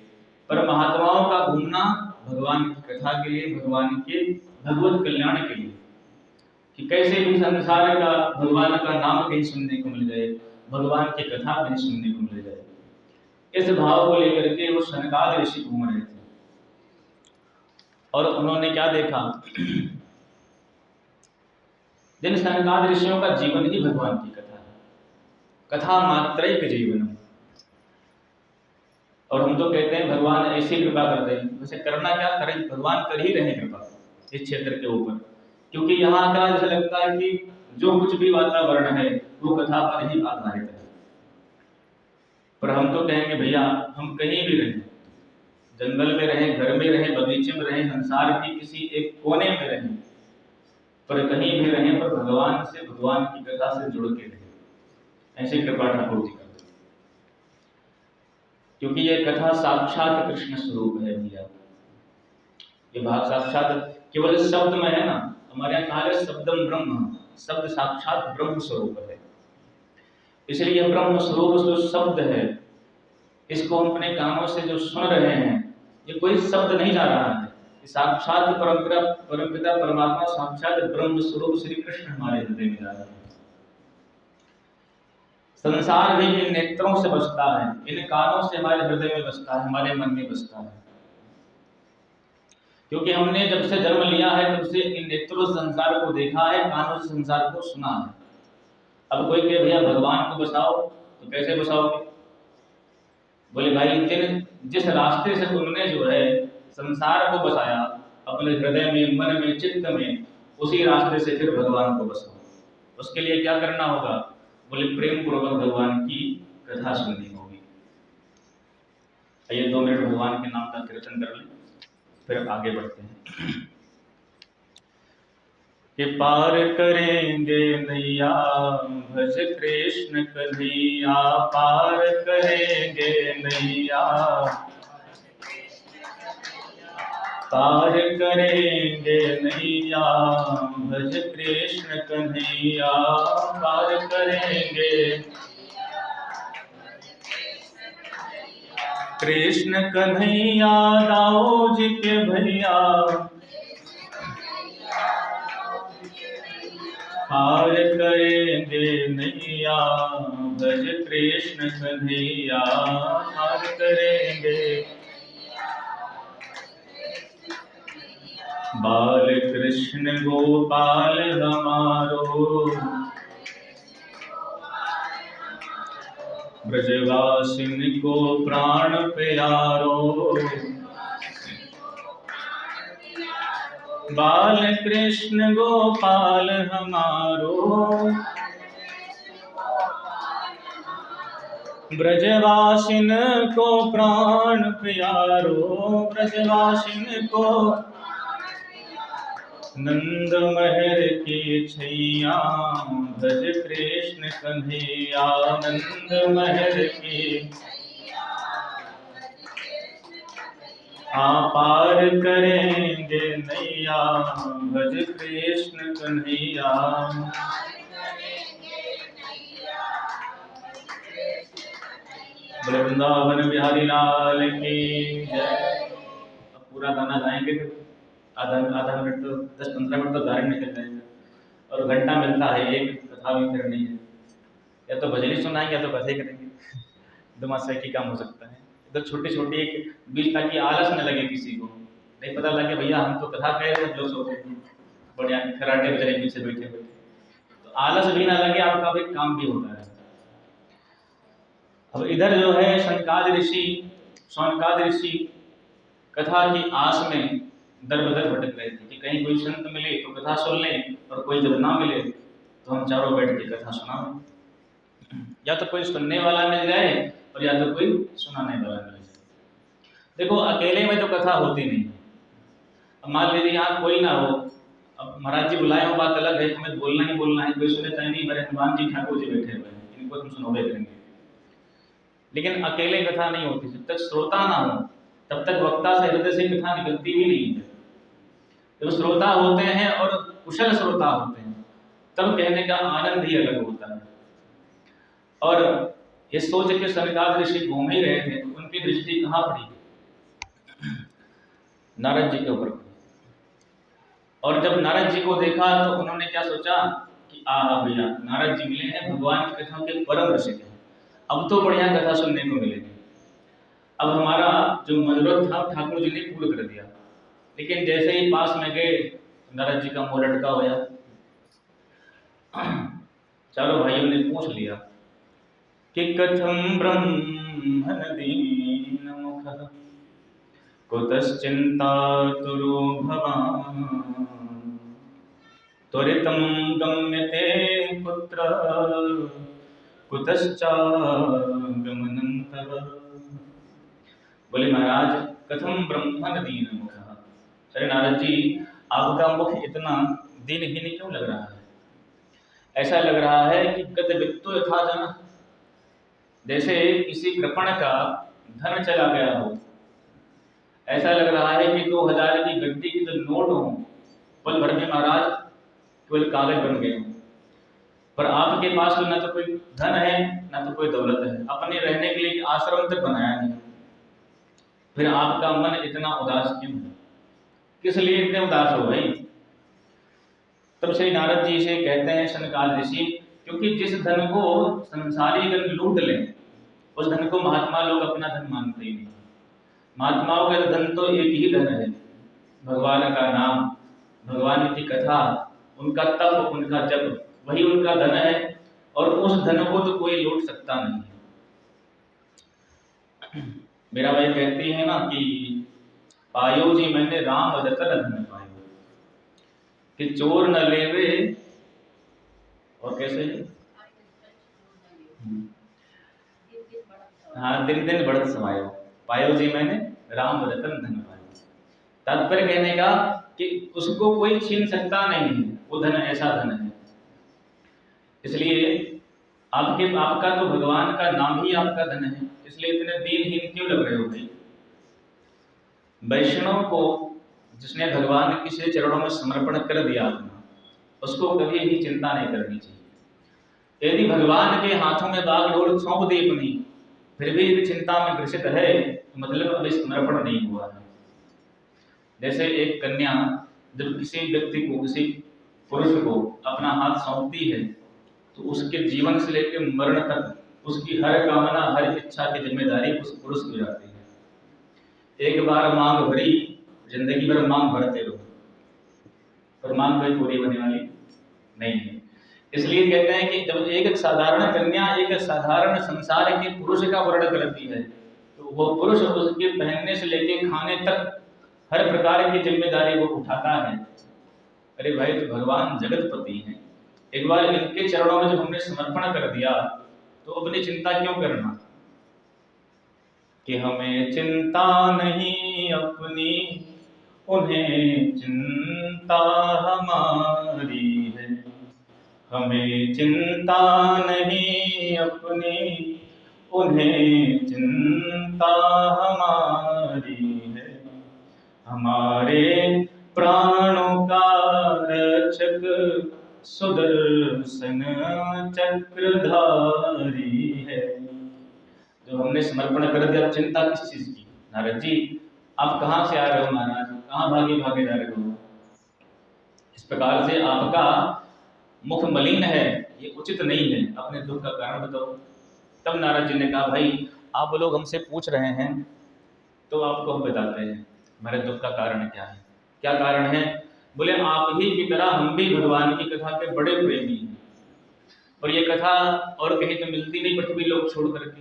Speaker 1: पर महात्माओं का घूमना भगवान की कथा के लिए, भगवान के भगवत कल्याण के लिए, कि कैसे भी संसार का भगवान का नाम कहीं सुनने को मिल जाए, भगवान की कथा कहीं सुनने को मिल जाए। इस भाव को लेकर के वो सनकादि ऋषि घूम रहे थे। और उन्होंने क्या देखा? जिन सनकादि ऋषियों का जीवन ही भगवान की कथा है, कथा मात्रैक जीवन। और हम तो कहते हैं भगवान ऐसी कृपा कर दे, वैसे करना क्या करें, भगवान कर ही रहे कृपा इस क्षेत्र के ऊपर, क्योंकि यहाँ का ऐसा लगता है कि जो कुछ भी वातावरण है वो कथा पर ही आधारित है। पर हम तो कहेंगे भैया हम कहीं भी रहें, जंगल में रहें, घर में रहें, बगीचे में रहें, संसार की किसी एक कोने में रहें, पर कहीं भी रहें पर भगवान से, भगवान की कथा से जुड़ के रहें। ऐसे कृपा ठाकुर जी करते, क्योंकि ये कथा साक्षात कृष्ण स्वरूप है भैया। ये भाग साक्षात केवल शब्द में है ना, हमारे यहाँ कहा है शब्दम ब्रह्म, शब्द साक्षात ब्रह्म स्वरूप है। इसलिए ब्रह्म स्वरूप जो शब्द है, इसको हम अपने कानों से जो सुन रहे हैं, ये कोई शब्द नहीं जा रहा है, साक्षात परमपिता परमात्मा साक्षात ब्रह्म स्वरूप श्री कृष्ण हमारे हृदय में जा रहे हैं। संसार भी इन नेत्रों से बसता है, इन कानों से हमारे हृदय में बसता है, हमारे मन में बसता है, क्योंकि हमने जब से जन्म लिया है तब से इन नेत्रों से संसार को देखा है, कानों से संसार को सुना है। अब कोई कहे भैया भगवान को बसाओ, तो कैसे बसाओगे? बोले भाई जिस रास्ते से तुमने जो है संसार को बसाया, अपने हृदय में, मन में, चित्त में उसी रास्ते से फिर भगवान को बसाओ। उसके लिए क्या करना होगा? बोले प्रेम पूर्वक भगवान की कथा सुननी होगी। आइए 2 मिनट भगवान के नाम का कीर्तन कर लें, फिर आगे बढ़ते हैं। कि पार करेंगे नैया भज कृष्ण कन्हैया, पार करेंगे नैया, पार करेंगे नैया भज कृष्ण कन्हैया, पार करेंगे कृष्ण कन्हैया दाऊ जी के भैया, पार करेंगे नैया भज कृष्ण कन्हैया, पार करेंगे। बाल कृष्ण गोपाल हमारो, ब्रजवासिन को प्राण प्यारो, बाल कृष्ण गोपाल हमारो, ब्रजवासिन को प्राण प्यारो, ब्रजवासिन को नंद महर की छैया भज कृष्ण कन्हैया, नंद महर की पार करेंगे नैया भज कृष्ण कन्हैया। बोले वृंदावन बिहारी लाल की जय। अब पूरा गाना गाएंगे तो आधा आधा मिनट तो 10-15 मिनट तो गाने निकल जाएगा और घंटा मिलता है एक कथा भी करनी है। या तो भजनी सुनाएंगे या तो कथे करेंगे, दोनों से एक ही काम हो सकता है। तो छोटी छोटी एक बीच ताकि आलस न लगे किसी को, नहीं पता लगे भैया हम तो कथा कह रहे थे लोग सोते थे, बढ़िया खराटे बज रहे पीछे बैठे बैठे, तो आलस भी ना लगे, आपका भी काम भी होता है। अब इधर जो है शनकाद ऋषि, शौनकाद ऋषि कथा की आस में दर बदर भटक रहे थे कि कहीं कोई संत मिले तो कथा सुन लें, और कोई जब ना मिले तो हम चारों बैठ के कथा सुनाएं। या तो कोई सुनने वाला मिल जाए और या तो कोई सुनाने वाला मिल जाए। देखो अकेले में तो कथा होती नहीं। अब मान लीजिए यहाँ कोई ना हो, अब महाराज जी बुलाए हो बात अलग है, हमें बोलना ही बोलना है, कोई सुने चाहे नहीं, हमारे हनुमान जी ठाकुर जी बैठे हुए हैं, इनको तुम सुनोगे करेंगे। लेकिन अकेले कथा नहीं होती, जब तक श्रोता ना हो तब तक वक्ता से हृदय से कथा निकलती भी नहीं है। जब श्रोता होते हैं और कुशल श्रोता होते हैं तब कहने का आनंद ही अलग होता है। और ये सोच के सनकाद ऋषि घूम ही रहे थे, उनकी दृष्टि कहाँ पड़ी? नारद जी के ऊपर। और जब नारद जी को देखा तो उन्होंने क्या सोचा कि भैया नारद जी मिले हैं, भगवान की कथा के परम रसिक हैं, अब तो बढ़िया कथा सुनने को मिलेगी। अब हमारा जो मनोरथ था ठाकुर जी ने पूर्ण कर दिया। लेकिन जैसे ही पास में गए नारद जी का मुंह लटका होया। चारों भाइयों ने पूछ लिया कि कथम ब्रह्मण दीन मुख कुतश्चिंता तुरो भवान, त्वरितं गम्यते पुत्र कुतश्चागमनं तव। बोले महाराज कथम ब्रह्मण दीन मुख, अरे नारद जी आपका मुख इतना दीनहीन क्यों लग रहा है? ऐसा लग रहा है कि गत वित्तो यथा जन, जैसे किसी कृपण का धन चला गया हो। ऐसा लग रहा है कि 2000 की गड्डी की जो नोट हो पल भर में महाराज केवल कागज बन गए हों, पर आपके पास तो ना तो कोई धन है ना तो कोई दौलत है, अपने रहने के लिए आश्रम तक बनाया नहीं, फिर आपका मन इतना उदास क्यों है? किस लिए इतने उदास हो भाई? तब श्री नारद जी से कहते हैं सनकाद ऋषि, क्योंकि जिस धन को संसारी गण लूट लें उस धन को महात्मा लोग अपना धन मानते ही नहीं। महात्माओं का धन तो एक ही धन है, भगवान का नाम, भगवान की कथा, उनका तप, उनका जप, वही उनका धन है, और उस धन को तो कोई लूट सकता नहीं है। मेरा भाई कहती है ना कि पायो जी मैंने राम रतन धन पायो, कि चोर न लेवे, और कैसे, हाँ, दिन दिन बढ़त समायो, पायो जी मैंने राम रतन धन पायो। तात्पर्य कहने का कि उसको कोई छीन सकता नहीं है, वो धन ऐसा धन है। इसलिए आपका तो भगवान का नाम ही आपका धन है, इसलिए इतने दीनहीन क्यों लग रहे हो भाई? वैष्णव को, जिसने भगवान के श्री चरणों में समर्पण कर दिया अपना, उसको कभी भी चिंता नहीं करनी चाहिए। यदि भगवान के हाथों में बागडोर सौंप दी अपनी, फिर भी यदि चिंता में ग्रसित है, तो मतलब अभी समर्पण नहीं हुआ है। जैसे एक कन्या जब किसी व्यक्ति को, किसी पुरुष को अपना हाथ सौंपती है, तो उसके जीवन से लेकर मरण तक उसकी हर कामना, हर इच्छा की जिम्मेदारी उस पुरुष की जाती है। एक बार मांग भरी, जिंदगी भर मांग भरते रहो, पर मांग कोई पूरी होने वाली नहीं है। इसलिए कहते हैं कि जब एक साधारण कन्या एक साधारण संसार के पुरुष का वर्ण करती है, तो वो पुरुष उसके पहनने से लेकर खाने तक हर प्रकार की जिम्मेदारी वो उठाता है। अरे भाई, तो भगवान जगतपति हैं, एक बार इनके चरणों में जब हमने समर्पण कर दिया, तो अपनी चिंता क्यों करना? कि हमें चिंता नहीं अपनी, उन्हें चिंता हमारी है। हमें चिंता नहीं अपनी, उन्हें चिंता हमारी है। हमारे प्राणों का रक्षक सुदर्शन चक्रधारी है। जो हमने समर्पण कर दिया, चिंता किस चीज की? नारद जी, आप कहाँ से आ रहे हो महाराज, कहाँ भागे भागे जा रहे हो? इस प्रकार से आपका मुख मलिन है, ये उचित नहीं है, अपने दुख का कारण बताओ। तब नारद जी ने कहा, भाई आप लोग हमसे पूछ रहे हैं तो आपको हम बताते हैं हमारे दुख का कारण क्या है। क्या कारण है? बोले, आप ही की तरह हम भी भगवान की कथा के बड़े प्रेमी हैं, और ये कथा और कहीं तो मिलती नहीं पृथ्वी लोग छोड़ करके।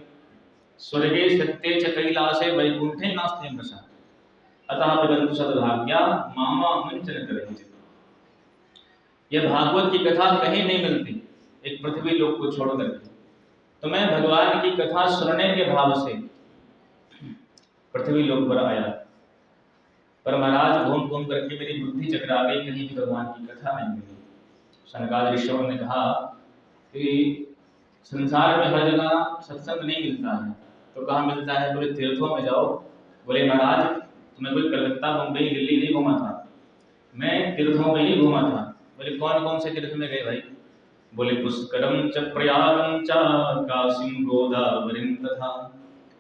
Speaker 1: स्वर्गे सत्ये च कैलासे वैकुंठे नास्ति यमृषा, अतः भगवन्तु सद्भाग्या मामा मंचन करें। यह भागवत की कथा कहीं नहीं मिलती, एक पृथ्वी लोक को छोड़ करके। तो मैं भगवान की कथा सुनने के भाव से पृथ्वी लोक पर आया, पर महाराज घूम घूम करके मेरी बुद्धि चकरा गई, कहीं भी भगवान की कथा नहीं मिली। सनकादिक ऋषियों ने कहा कि संसार में हर जगह सत्संग नहीं मिलता है, तो कहाँ मिलता है? बोले तीर्थों में जाओ। बोले महाराज, तुम्हें कोई कलकत्ता, मुंबई, दिल्ली नहीं घूमा था, मैं तीर्थों में ही घूमा था। बोले कौन कौन से तीर्थ में गए भाई? बोले पुष्करम च प्रयागं च काशीं गोदावरीं तथा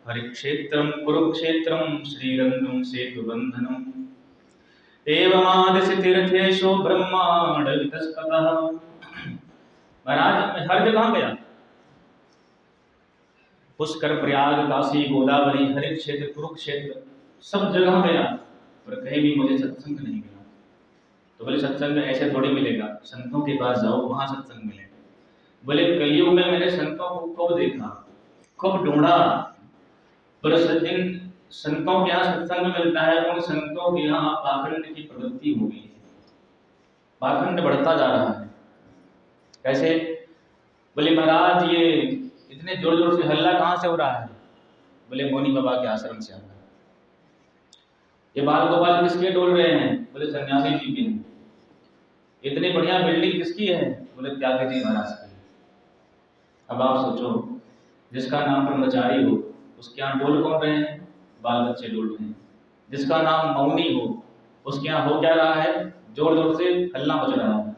Speaker 1: हरिक्षेत्रम कुरुक्षेत्रम श्रीरंगम सेतुबंधनम एवमादि तीर्थेषु ब्रह्मांड वितस्पतः। महाराज मैं हर जगह गया, पुष्कर, प्रयाग, काशी, गोदावरी, हरिक्षेत्र, कुरुक्षेत्र, सब जगह गया, पर कहीं भी मुझे सत्संग नहीं मिला। तो बोले सत्संग ऐसे थोड़ी मिलेगा, संतों के पास जाओ, वहां सत्संग मिलेगा। बोले कलयुग में मैंने संतों को खूब देखा, खूब ढूंढा, पर जिन संतों के यहाँ सत्संग मिलता है, उन संतों के यहाँ पाखंड की प्रवृत्ति हो गई है, पाखंड बढ़ता जा रहा है। कैसे? बोले महाराज ये इतने जोर जोर से हल्ला कहाँ से हो रहा है? बोले मौनी बाबा के आश्रम से आ रहा है। ये बाल गोपाल किसके डोल रहे हैं? बोले सन्यासी जी के। इतनी बढ़िया बिल्डिंग किसकी है? बोले त्यागी जी महाराज की। अब आप सोचो, जिसका नाम ब्रह्मचारी हो उसके यहाँ डोल कौन रहे हैं? बाल बच्चे डोल रहे हैं। जिसका नाम मौनी हो उसके यहाँ हो क्या रहा है? जोर जोर से हल्ला मच रहा है।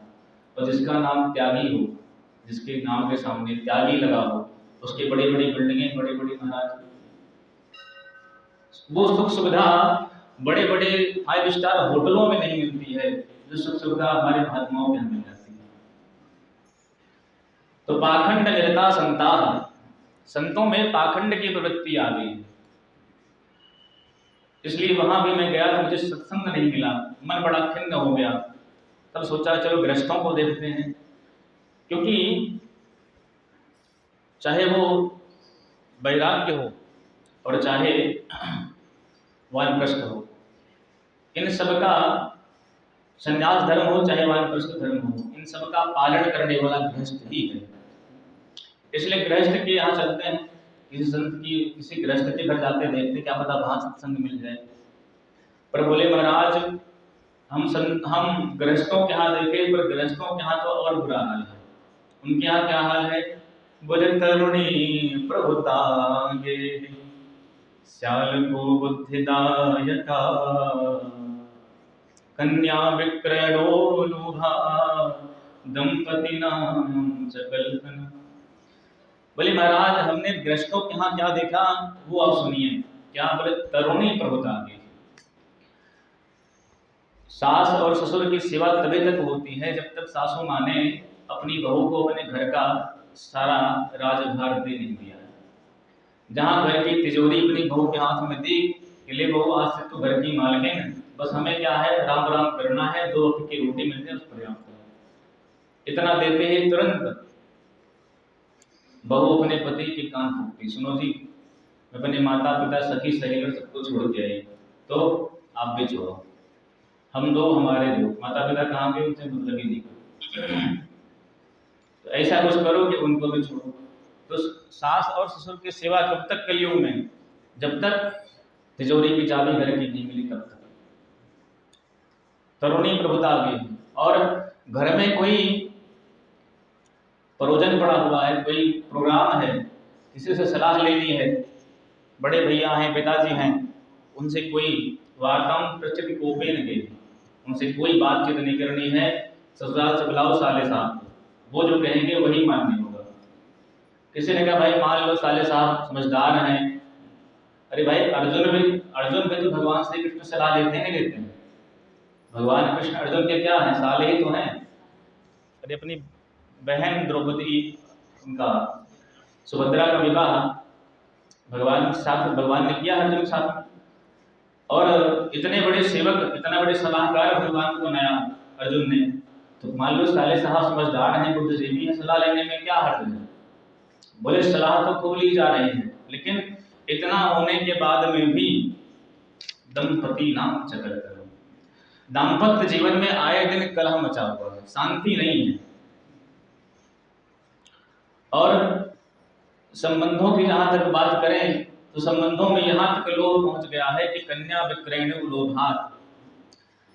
Speaker 1: और जिसका नाम त्यागी हो, जिसके नाम के सामने त्यागी लगा हो, उसकी बड़ी बड़ी बिल्डिंगें, बड़ी बड़ी महाराज, वो सुख सुविधा बड़े बड़े 5 स्टार होटलों में नहीं मिलती है, जो सुख सुविधा हमारे महात्माओं के यहाँ मिल जाती है। तो पाखंड निरता संता, संतों में पाखंड की प्रवृत्ति आ गई, इसलिए वहां भी मैं गया तो मुझे सत्संग नहीं मिला, मन बड़ा खिन्न हो गया। तब सोचा चलो गृहस्थों को देखते हैं, क्योंकि चाहे वो वैराग्य हो और चाहे वानप्रस्थ हो, इन सब का संन्यास धर्म हो चाहे वानप्रस्थ धर्म हो, इन सब का पालन करने वाला गृहस्थ ही है। इसलिए गृहस्थ के यहाँ चलते हैं, किसी संत की किसी गृहस्थ के घर जाते देखते, क्या पता वहां सत्संग मिल जाए। पर बोले महाराज हम गृहस्थों के यहाँ देखे, पर गृहस्थों के यहाँ तो और बुरा हाल है। उनके यहाँ क्या हाल है? बोले तरुणी प्रभुतांगे श्याल को बुद्धिदायका कन्या विक्रयणो लोभा दंपति नाम च कल्पना। बोले महाराज हमने गृहस्थों के यहाँ क्या देखा वो आप सुनिए। क्या? बोले तरुणी प्रभुतांगे, सास और ससुर की सेवा तभी तक होती है जब तक सासू माँ ने अपनी बहू को अपने घर का सारा राजभार दे नहीं दिया। जहाँ घर की तिजोरी अपनी बहू के हाथ में दी कि ले बहू आज से तो घर की मालकिन, बस हमें क्या है राम राम करना है, 2 वक्त की रोटी मिल जाए उस पर्याप्त है। इतना देते ही तुरंत बहू अपने पति के कान फूकती, सुनो जी अपने माता पिता सखी सहेली सबको छोड़ के आई, तो आप भी छोड़ो, हम दो हमारे दो, माता पिता कहाँ गए उनसे मतलब ही नहीं। तो ऐसा कुछ करो कि उनको भी छोड़ो। तो सास और ससुर की सेवा कब तक कलयुग में? जब तक तिजोरी की चाबी घर की नहीं मिली तब तक। तरुणी प्रभुता भी। और घर में कोई परोजन पड़ा हुआ है, कोई प्रोग्राम है, किसी से सलाह लेनी है, बड़े भैया हैं पिताजी हैं, उनसे कोई वार्ताओं प्रचित कोपेन के, उनसे कोई बातचीत नहीं करनी है, ससुराल से बुलाओ साले साहब, वो जो कहेंगे वही माननी होगा। किसी ने कहा भाई मान लो साले साहब समझदार हैं, अरे भाई अर्जुन भी तो भगवान श्री कृष्ण सलाह लेते हैं, लेते हैं। भगवान कृष्ण अर्जुन के क्या हैं? साले ही तो हैं। अरे अपनी बहन द्रौपदी, उनका सुभद्रा का विवाह भगवान के साथ भगवान ने किया अर्जुन के साथ, और इतने बड़े सेवक, इतना बड़े सलाहकार भगवान को बनाया अर्जुन ने। तो मान लो साले साहब समझदार हैं, बुद्धिजीवी हैं, सलाह लेने में क्या हर्ज है? बोले सलाह तो खूब ली जा रही है, लेकिन इतना होने के बाद में भी दंपति नाम चक्र करो, दाम्पत्य जीवन में आए दिन कलह मचा हुआ है, शांति नहीं है। और संबंधों की जहां तक बात करें तो संबंधों में यहाँ तक लोभ पहुंच गया है कि कन्या विक्रयण लोभात,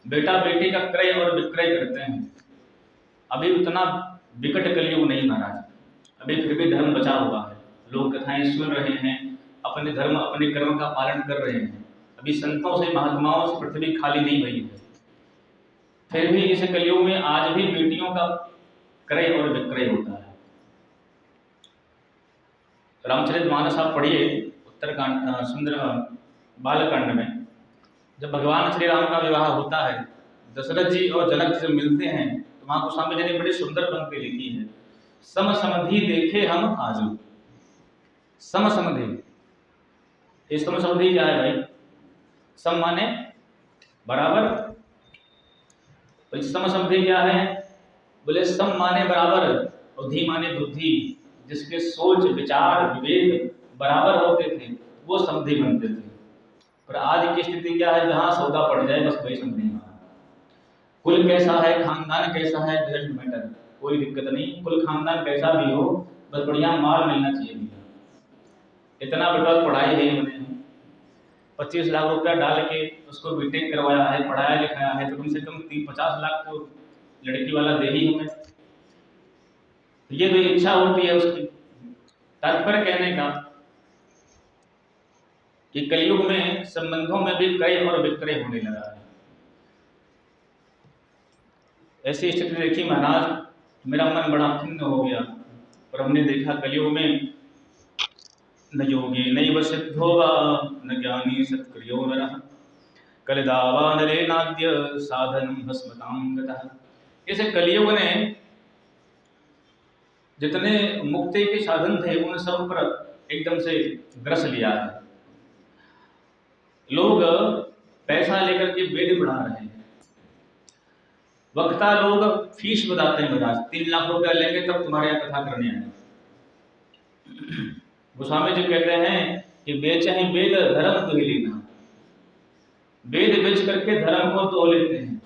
Speaker 1: बेटा बेटी का क्रय और विक्रय करते हैं। अभी उतना विकट कलयुग नहीं महाराज, अभी फिर भी धर्म बचा हुआ है, लोग कथाएं सुन रहे हैं, अपने धर्म अपने कर्म का पालन कर रहे हैं। अभी संतों से महात्माओं से पृथ्वी खाली नहीं भई है। फिर भी इस कलयुग में आज भी बेटियों का क्रय और विक्रय होता है। रामचरितमानस आप पढ़िए, उत्तरकांड सुंदर बालकांड में जब भगवान श्री राम का विवाह होता है, दशरथ जी और जनक जी जब मिलते हैं तो वहां गोस्वामी जी ने बड़ी सुंदर पंक्ति लिखी है, सम समधि देखे हम आजू। सम समधि, ये सम समधि क्या है भाई? सम माने बराबर, तो सम समधि क्या है? बोले सम माने बराबर और धी माने बुद्धि, जिसके सोच विचार विवेक बराबर होते थे वो समधि बनते थे। पर आज की स्थिति क्या है? जहां सौदा पड़ जाए बस वही समझी। कुल कैसा है, खानदान कैसा है, डजंट मैटर, कोई दिक्कत नहीं, कुल खानदान कैसा भी हो, बस बढ़िया माल मिलना चाहिए भैया। इतना बेटा पढ़ाई है, हमने 25 लाख रुपया डाल के उसको बीटेक करवाया है, पढ़ाया लिखाया है, तो कम से कम 50 लाख तो लड़की वाला दे ही हमें। ये जो इच्छा होती है उसकी। तात्पर्य कहने का कि कलयुग में संबंधों में भी क्रय और विक्रय होने लगा है। ऐसी स्थिति देखी महाराज, मेरा मन बड़ा खिन्न हो गया। और हमने देखा कलयुग में न योगी नैव सिद्धो वा न ज्ञानी सत्क्रियो नरः कलिदावा नरेनाद्य साधनं भस्मतां गतः। इस कलयुग ने जितने मुक्ति के साधन थे उन सब पर एकदम से ग्रस लिया है। लोग पैसा लेकर के वेद बढ़ा रहे हैं, वक्ता लोग फीस बताते हैं महाराज, 3 लाख रुपया लेंगे तब तुम्हारे यहाँ कथा करने आए। गोस्वामी जी कहते हैं कि बेचे ही वेद धर्म तो ही लेना, वेद बेच करके धर्म को तोड़ लेते हैं।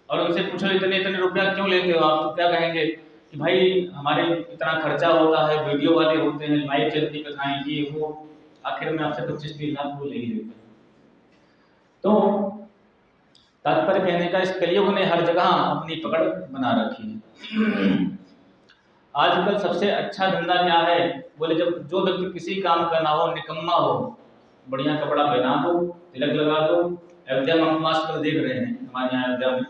Speaker 1: और उनसे पूछो इतने इतने रुपया क्यों लेते हो आप, तो क्या कहेंगे कि भाई हमारे इतना खर्चा होता है, वीडियो वाले होते हैं, लाइव चलती कथाएं, ये वो, आखिर में आपसे 25-30 लाख वो ले ही लेते हैं। तो तात्पर्य कहने का, इस कलयुग ने हर जगह अपनी पकड़ बना रखी है। आजकल सबसे अच्छा धंधा क्या है, बोले जब जो व्यक्ति किसी काम का ना हो, निकम्मा हो, बढ़िया कपड़ा पहना दो, तिलक लगा दो। अयोध्या में हम आजकल देख रहे हैं, हमारे यहाँ अयोध्या में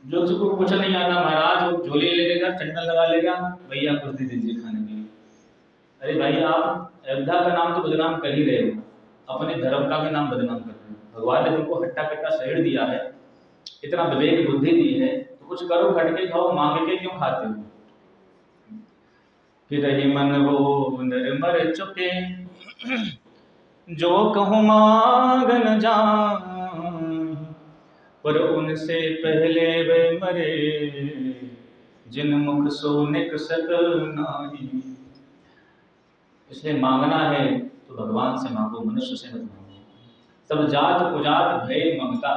Speaker 1: जो जिसको कुछ नहीं आता महाराज, वो झोली ले लेगा, चंदन लगा लेगा, भैया कुछ दे दीजिए खाने के लिए। अरे भाई, आप अयोध्या का नाम तो बदनाम कर ही रहे हो, अपने धर्म का भी नाम बदनाम कर रहे हो। भगवान ने तुमको हट्टा कट्टा शरीर दिया है, इतना विवेक बुद्धि दी है, तो कुछ करो, खट के खाओ, मांग के क्यों खाते हो? फिर रही मन वो नर चुके, जो कहूँ मांग न जान, पर उनसे पहले वे मरे, जिन मुख सो निकसत नाही। इसलिए मांगना है तो भगवान से मांगो, मनुष्य से मत मांगो। सब जात कुजात भय ममता,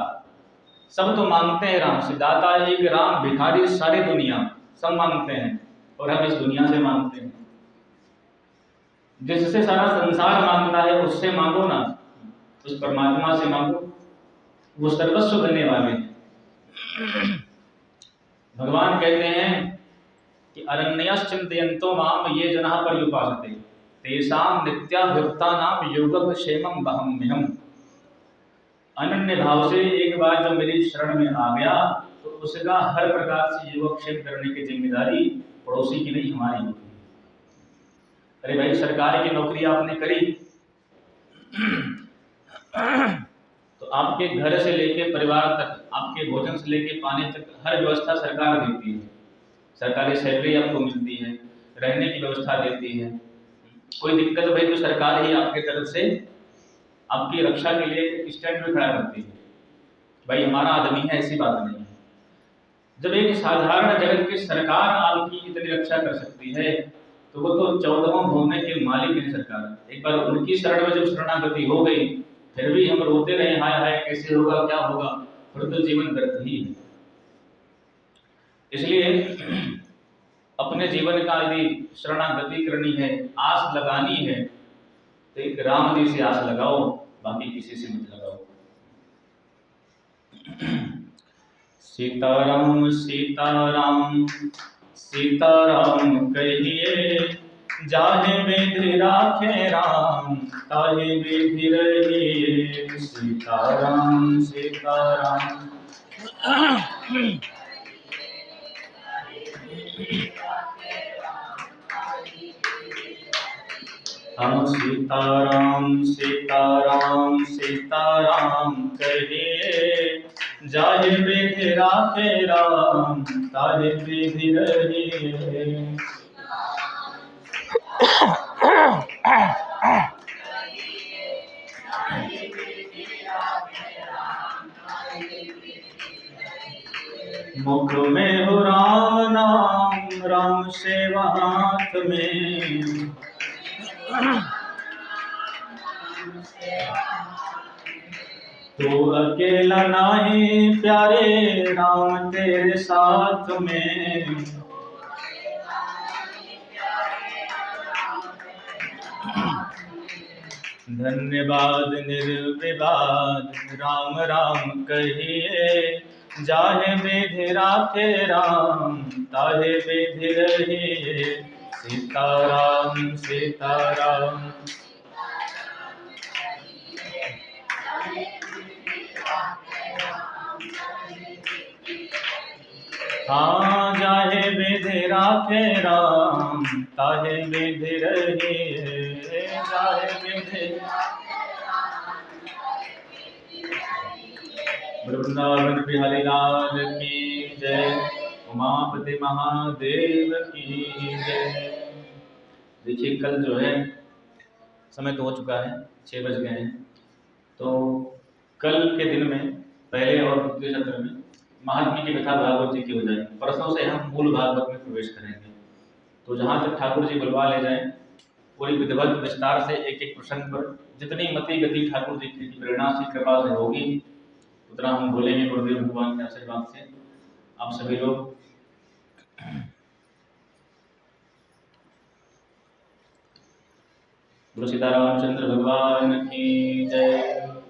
Speaker 1: सब तो मांगते हैं राम से, दाता एक राम, भिखारी सारी दुनिया, सब मांगते हैं, और हम इस दुनिया से मांगते हैं। जिससे सारा संसार मांगता है उससे मांगो ना, उस परमात्मा से मांगो, वो सर्वस्व देने वाले हैं। भगवान कहते हैं कि अरण्यश्चिंतयन्तो माम ये जनाः पर्युपासते, तेषां नित्याभियुक्तानां योगक्षेमं वहाम्यहम्। अनन्य भाव से एक बार जब मेरी शरण में आ गया, तो उसका हर प्रकार से योगक्षेम करने की जिम्मेदारी पड़ोसी की नहीं, हमारी होती है। अरे भाई, सरकार की नौकरी आपने करी, तो आपके घर से लेके परिवार तक, आपके भोजन से लेके पानी तक, हर व्यवस्था सरकार देती है। सरकारी सैलरी आपको मिलती है, रहने की व्यवस्था देती है। कोई दिक्कत भाई तो सरकार ही आपके तरफ से आपकी रक्षा के लिए स्टैंड में खड़ा करती है, भाई हमारा आदमी है, ऐसी बात नहीं है। जब एक साधारण जगत की सरकार आपकी इतनी रक्षा कर सकती है, तो वो तो 14वें भुवन के मालिक है सरकार। एक बार उनकी शरण में जब शरणागति हो गई, फिर भी हम रोते रहे, हाय हाय कैसे होगा, क्या होगा, फिर तो जीवन व्यर्थ ही है। इसलिए अपने जीवन का यदि शरणागति करनी है, आस लगानी है, तो एक राम जी से आस लगाओ, बाकी किसी से मत लगाओ। सीताराम सीताराम सीताराम कहिए, जाहे विधि राखे राम, ताहे विधि रहिए। सीताराम सीताराम। हम सीताराम सीताराम सीताराम कहिए, जाहे विधि राखे राम, ताहे विधि रहिए। मुख में हो राम नाम, राम सेवा हाथ में, तू अकेला नहीं प्यारे, राम तेरे साथ में। धन्यवाद निर्विवाद, राम राम कहिए, जाहे विधि राखे राम, ताहे विधि रहिए। सीताराम सीताराम। हाँ, जाहे विधि राखे राम, ताहे विधि रहिए। जाहे विधि। वृंदावन बिहारी लाल की जय, उमापति महादेव की जय। देखिए, कल जो है समय तो हो चुका है, 6 बज गए हैं। तो कल के दिन में पहले और द्वितीय सत्र में महात्म्य की कथा भागवत जी की हो जाएगी। परसों से हम मूल भागवत में प्रवेश करेंगे। तो जहाँ तक ठाकुर जी बुलवा ले जाएं, पूरी विधिवत विस्तार से एक एक प्रसंग पर जितनी मति गति ठाकुर जी की प्रेरणा से कृपा से होगी उतना हम बोलेंगे गुरुदेव भगवान के आशीर्वाद से। आप सभी लोग बोलो सीतारामचंद्र भगवान की जय।